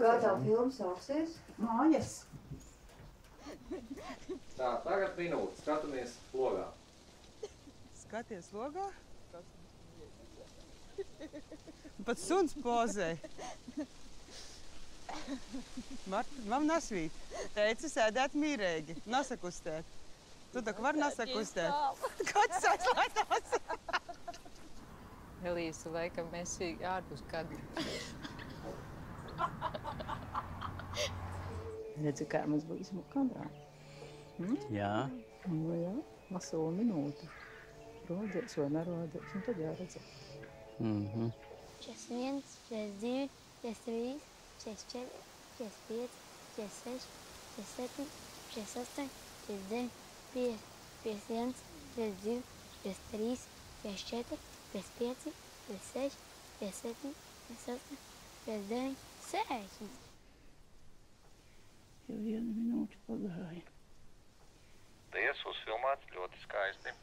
Kā tā filma sauksies? Mājas. Tā, tagad minūte. Skatāmies logā. Skaties logā? Pat suns pozē. Marta, mam nasvīt. Teica sēdēt mīrēgi, nasakustēt. Tu tak var nasakustēt. Kāds aizlaidās? Elīsa, laikam, esi ārpus kadra. Redzi, kā mēs būsim kadrā. Jā. Nu jā, veselu minūti. Rodēs vai nerodēs, un tad jāredzē. 41, 42, 43, 44, 45, 46, 47, 48, 49, 50, 51, 52, 53, 54, 55, 56, 57, 58, 59, 60. Jau 1 minūte pagāja. Tiesa uzfilmēts ļoti skaisti.